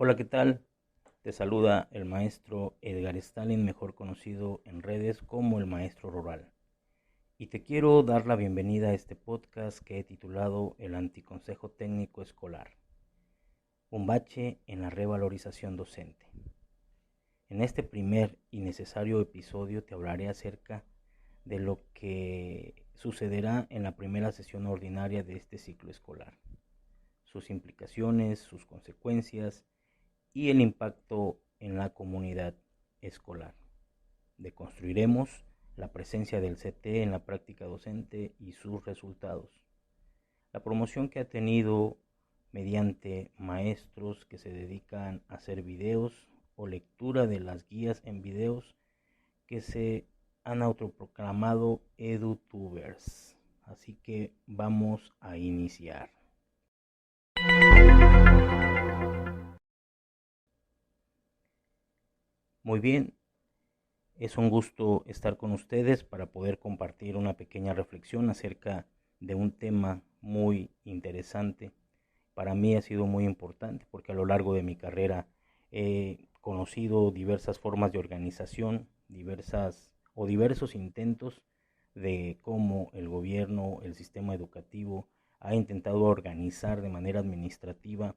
Hola, ¿qué tal? Te saluda el maestro Edgar Stalin, mejor conocido en redes como el maestro rural. Y te quiero dar la bienvenida a este podcast que he titulado El Anticonsejo Técnico Escolar, un bache en la revalorización docente. En este primer y necesario episodio te hablaré acerca de lo que sucederá en la primera sesión ordinaria de este ciclo escolar, sus implicaciones, sus consecuencias y el impacto en la comunidad escolar. Deconstruiremos la presencia del CT en la práctica docente y sus resultados. La promoción que ha tenido mediante maestros que se dedican a hacer videos o lectura de las guías en videos que se han autoproclamado edutubers. Así que vamos a iniciar. Muy bien, es un gusto estar con ustedes para poder compartir una pequeña reflexión acerca de un tema muy interesante. Para mí ha sido muy importante porque a lo largo de mi carrera he conocido diversas formas de organización, diversos intentos de cómo el gobierno, el sistema educativo ha intentado organizar de manera administrativa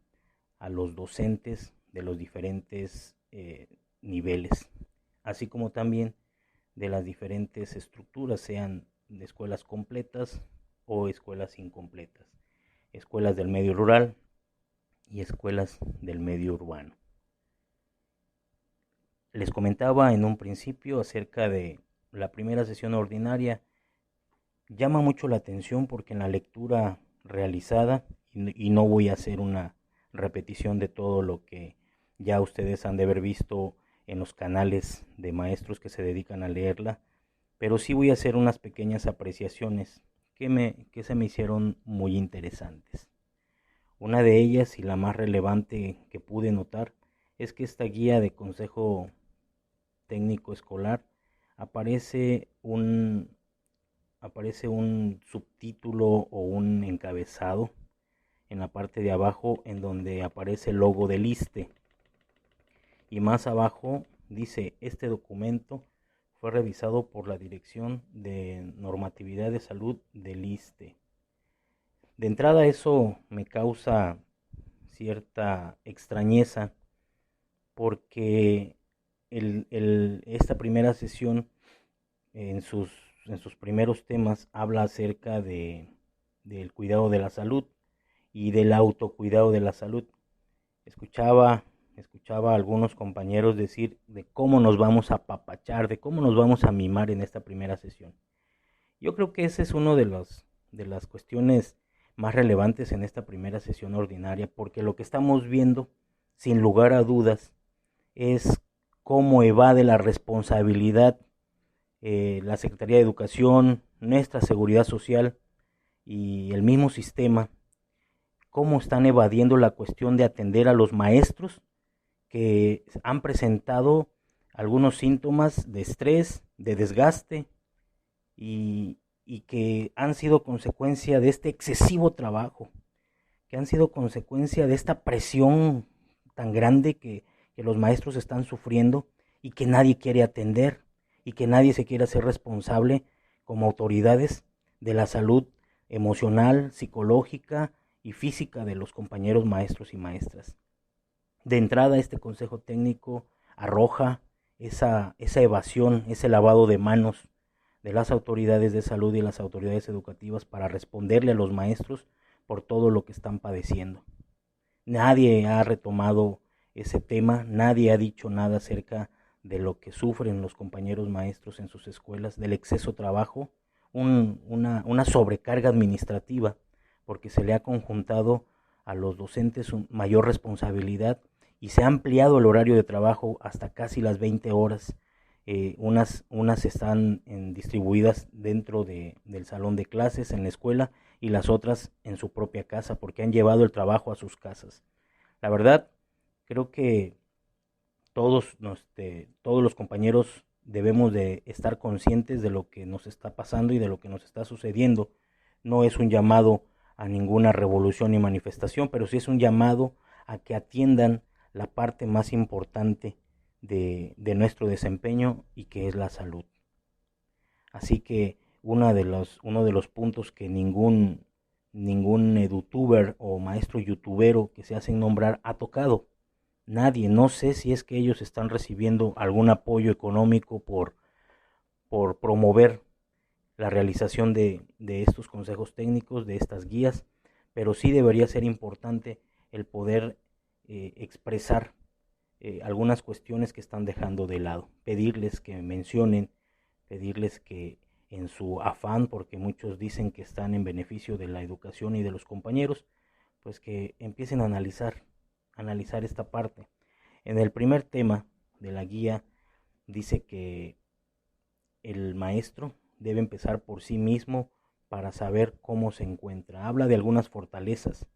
a los docentes de los diferentes niveles, así como también de las diferentes estructuras, sean de escuelas completas o escuelas incompletas, escuelas del medio rural y escuelas del medio urbano. Les comentaba en un principio acerca de la primera sesión ordinaria. Llama mucho la atención porque en la lectura realizada, y no voy a hacer una repetición de todo lo que ya ustedes han de haber visto en los canales de maestros que se dedican a leerla, pero sí voy a hacer unas pequeñas apreciaciones que se me hicieron muy interesantes. Una de ellas y la más relevante que pude notar es que esta guía de consejo técnico escolar aparece un subtítulo o un encabezado en la parte de abajo en donde aparece el logo del ISSSTE, y más abajo dice: este documento fue revisado por la Dirección de Normatividad de Salud del ISSSTE. De entrada eso me causa cierta extrañeza porque esta primera sesión en sus primeros temas habla acerca del cuidado de la salud y del autocuidado de la salud. Escuchaba a algunos compañeros decir de cómo nos vamos a apapachar, de cómo nos vamos a mimar en esta primera sesión. Yo creo que ese es uno de las cuestiones más relevantes en esta primera sesión ordinaria, porque lo que estamos viendo, sin lugar a dudas, es cómo evade la responsabilidad la Secretaría de Educación, nuestra Seguridad Social y el mismo sistema, cómo están evadiendo la cuestión de atender a los maestros que han presentado algunos síntomas de estrés, de desgaste y que han sido consecuencia de este excesivo trabajo, que han sido consecuencia de esta presión tan grande que los maestros están sufriendo y que nadie quiere atender y que nadie se quiere hacer responsable como autoridades de la salud emocional, psicológica y física de los compañeros maestros y maestras. De entrada, este consejo técnico arroja esa evasión, ese lavado de manos de las autoridades de salud y las autoridades educativas para responderle a los maestros por todo lo que están padeciendo. Nadie ha retomado ese tema, nadie ha dicho nada acerca de lo que sufren los compañeros maestros en sus escuelas, del exceso de trabajo, una sobrecarga administrativa, porque se le ha conjuntado a los docentes mayor responsabilidad y se ha ampliado el horario de trabajo hasta casi las 20 horas. Unas están distribuidas dentro del salón de clases en la escuela y las otras en su propia casa, porque han llevado el trabajo a sus casas. La verdad, creo que todos los compañeros debemos de estar conscientes de lo que nos está pasando y de lo que nos está sucediendo. No es un llamado a ninguna revolución ni manifestación, pero sí es un llamado a que atiendan la parte más importante de nuestro desempeño, y que es la salud. Así que uno de los puntos que ningún edutuber o maestro youtubero que se hacen nombrar ha tocado. Nadie, no sé si es que ellos están recibiendo algún apoyo económico por promover la realización de estos consejos técnicos, de estas guías, pero sí debería ser importante el poder expresar algunas cuestiones que están dejando de lado, pedirles que mencionen, pedirles que en su afán, porque muchos dicen que están en beneficio de la educación y de los compañeros, pues que empiecen a analizar esta parte. En el primer tema de la guía dice que el maestro debe empezar por sí mismo para saber cómo se encuentra. Habla de algunas fortalezas.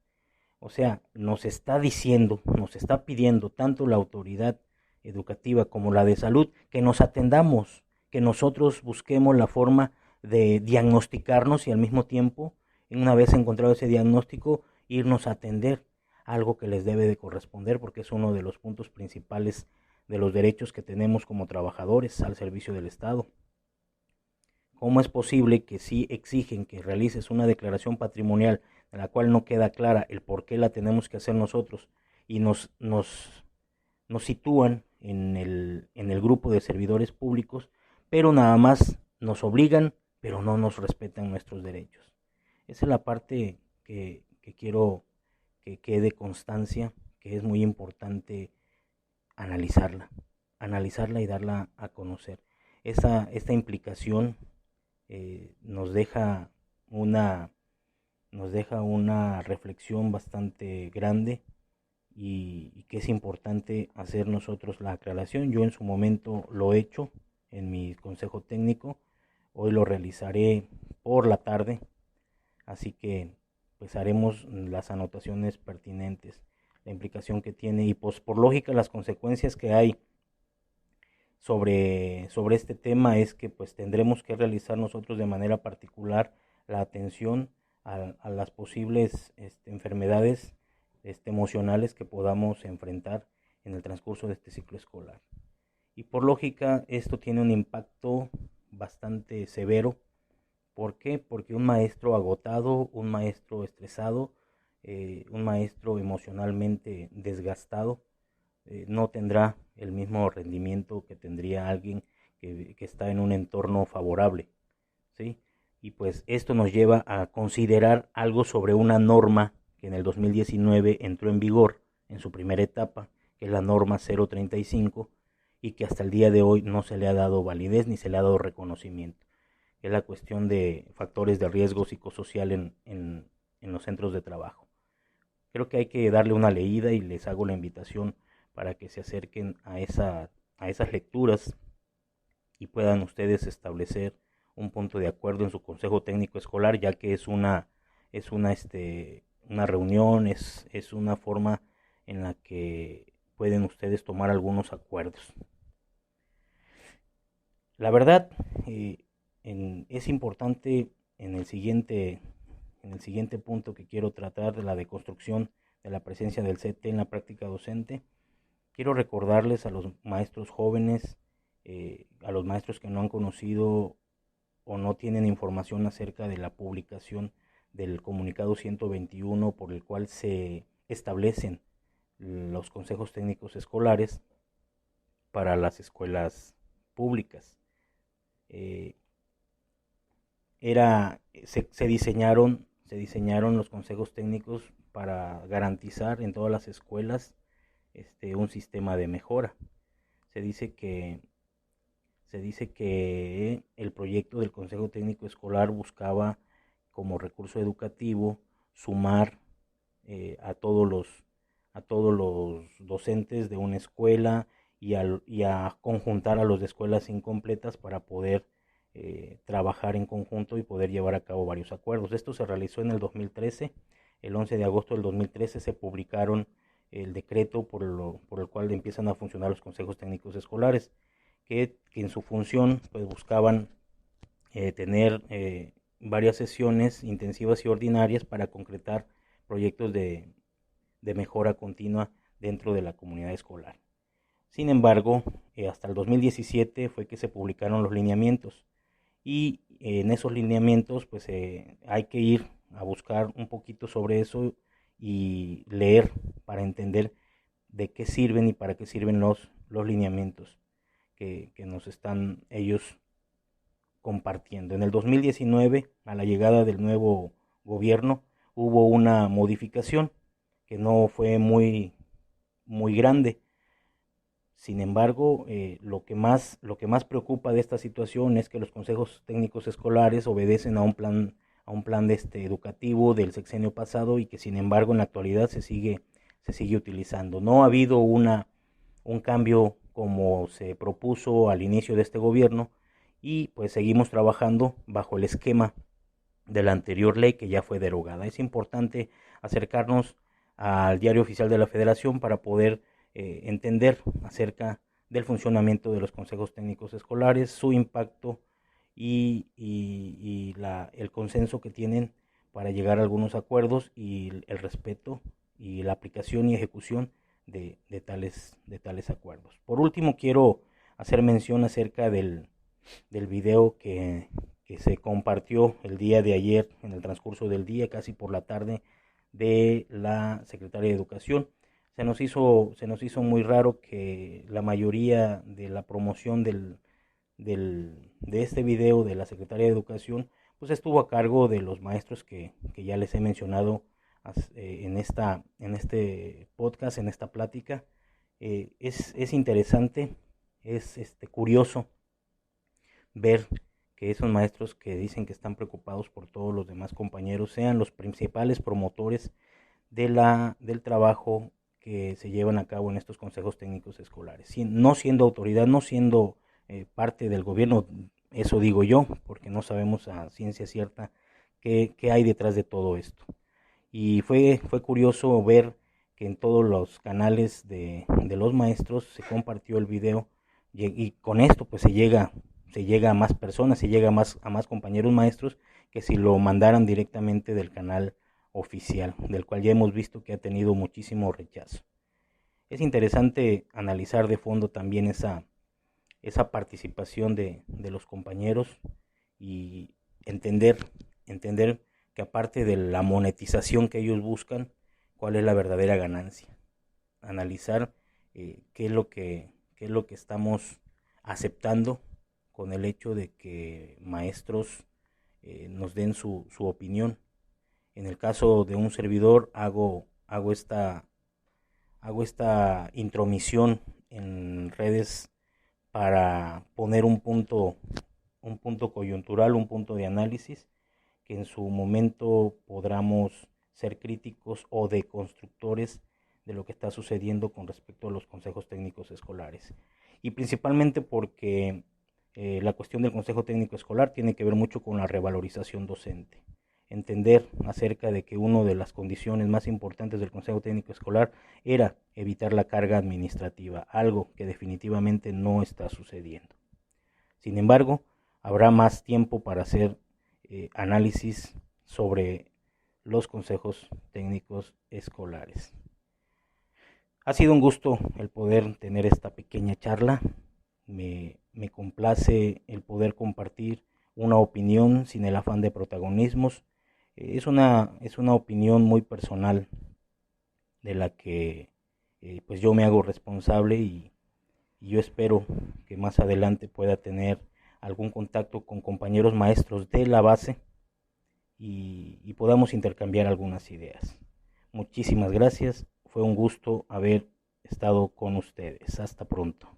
O sea, nos está diciendo, nos está pidiendo tanto la autoridad educativa como la de salud que nos atendamos, que nosotros busquemos la forma de diagnosticarnos y al mismo tiempo, una vez encontrado ese diagnóstico, irnos a atender, algo que les debe de corresponder porque es uno de los puntos principales de los derechos que tenemos como trabajadores al servicio del Estado. ¿Cómo es posible que si exigen que realices una declaración patrimonial en la cual no queda clara el por qué la tenemos que hacer nosotros y nos sitúan en el grupo de servidores públicos, pero nada más nos obligan, pero no nos respetan nuestros derechos? Esa es la parte que quiero que quede constancia, que es muy importante analizarla y darla a conocer. Esta implicación nos deja una reflexión bastante grande, y que es importante hacer nosotros la aclaración. Yo en su momento lo he hecho en mi consejo técnico, hoy lo realizaré por la tarde, así que pues haremos las anotaciones pertinentes, la implicación que tiene y pues por lógica las consecuencias que hay sobre este tema es que pues tendremos que realizar nosotros de manera particular la atención a las posibles enfermedades emocionales que podamos enfrentar en el transcurso de este ciclo escolar. Y por lógica esto tiene un impacto bastante severo. ¿Por qué? Porque un maestro agotado, un maestro estresado, un maestro emocionalmente desgastado, no tendrá el mismo rendimiento que tendría alguien que está en un entorno favorable, ¿sí? Y pues esto nos lleva a considerar algo sobre una norma que en el 2019 entró en vigor en su primera etapa, que es la norma 035, y que hasta el día de hoy no se le ha dado validez ni se le ha dado reconocimiento. Es la cuestión de factores de riesgo psicosocial en los centros de trabajo. Creo que hay que darle una leída y les hago la invitación para que se acerquen a esas lecturas y puedan ustedes establecer un punto de acuerdo en su consejo técnico escolar, ya que es una reunión, es una forma en la que pueden ustedes tomar algunos acuerdos. La verdad, es importante en el siguiente punto que quiero tratar, de la deconstrucción de la presencia del CT en la práctica docente. Quiero recordarles a los maestros jóvenes, a los maestros que no han conocido o no tienen información acerca de la publicación del comunicado 121 por el cual se establecen los consejos técnicos escolares para las escuelas públicas. Se diseñaron los consejos técnicos para garantizar en todas las escuelas un sistema de mejora. Se dice que el proyecto del Consejo Técnico Escolar buscaba como recurso educativo sumar a todos los docentes de una escuela y a conjuntar a los de escuelas incompletas para poder trabajar en conjunto y poder llevar a cabo varios acuerdos. Esto se realizó en el 2013. El 11 de agosto del 2013 se publicaron el decreto por el cual empiezan a funcionar los consejos técnicos escolares, que en su función pues buscaban tener varias sesiones intensivas y ordinarias para concretar proyectos de mejora continua dentro de la comunidad escolar. Sin embargo, hasta el 2017 fue que se publicaron los lineamientos y en esos lineamientos pues hay que ir a buscar un poquito sobre eso y leer para entender de qué sirven y para qué sirven los lineamientos que nos están ellos compartiendo. En el 2019, a la llegada del nuevo gobierno, hubo una modificación que no fue muy grande. Sin embargo, lo que más preocupa de esta situación es que los consejos técnicos escolares obedecen a un plan educativo del sexenio pasado y que sin embargo en la actualidad se sigue utilizando. No ha habido un cambio como se propuso al inicio de este gobierno y pues seguimos trabajando bajo el esquema de la anterior ley que ya fue derogada. Es importante acercarnos al Diario Oficial de la Federación para poder entender acerca del funcionamiento de los consejos técnicos escolares, su impacto y el consenso que tienen para llegar a algunos acuerdos y el respeto y la aplicación y ejecución de tales acuerdos. Por último, quiero hacer mención acerca del video que se compartió el día de ayer en el transcurso del día, casi por la tarde, de la Secretaría de Educación. Se nos hizo muy raro que la mayoría de la promoción de este video de la Secretaría de Educación pues estuvo a cargo de los maestros que ya les he mencionado en este podcast, en esta plática. Es interesante, es curioso ver que esos maestros que dicen que están preocupados por todos los demás compañeros sean los principales promotores del trabajo que se llevan a cabo en estos consejos técnicos escolares, no siendo autoridad, no siendo parte del gobierno. Eso digo yo, porque no sabemos a ciencia cierta qué hay detrás de todo esto. Y fue curioso ver que en todos los canales de los maestros se compartió el video y con esto pues se llega a más personas, se llega a más compañeros maestros que si lo mandaran directamente del canal oficial, del cual ya hemos visto que ha tenido muchísimo rechazo. Es interesante analizar de fondo también esa participación de los compañeros y entender que aparte de la monetización que ellos buscan, cuál es la verdadera ganancia. Analizar qué es lo que estamos aceptando con el hecho de que maestros nos den su opinión. En el caso de un servidor hago esta intromisión en redes para poner un punto coyuntural, un punto de análisis que en su momento podamos ser críticos o deconstructores de lo que está sucediendo con respecto a los consejos técnicos escolares. Y principalmente porque la cuestión del consejo técnico escolar tiene que ver mucho con la revalorización docente. Entender acerca de que una de las condiciones más importantes del consejo técnico escolar era evitar la carga administrativa, algo que definitivamente no está sucediendo. Sin embargo, habrá más tiempo para hacer análisis sobre los consejos técnicos escolares. Ha sido un gusto el poder tener esta pequeña charla. Me complace el poder compartir una opinión sin el afán de protagonismos. Es una opinión muy personal de la que pues yo me hago responsable y yo espero que más adelante pueda tener algún contacto con compañeros maestros de la base y podamos intercambiar algunas ideas. Muchísimas gracias, fue un gusto haber estado con ustedes. Hasta pronto.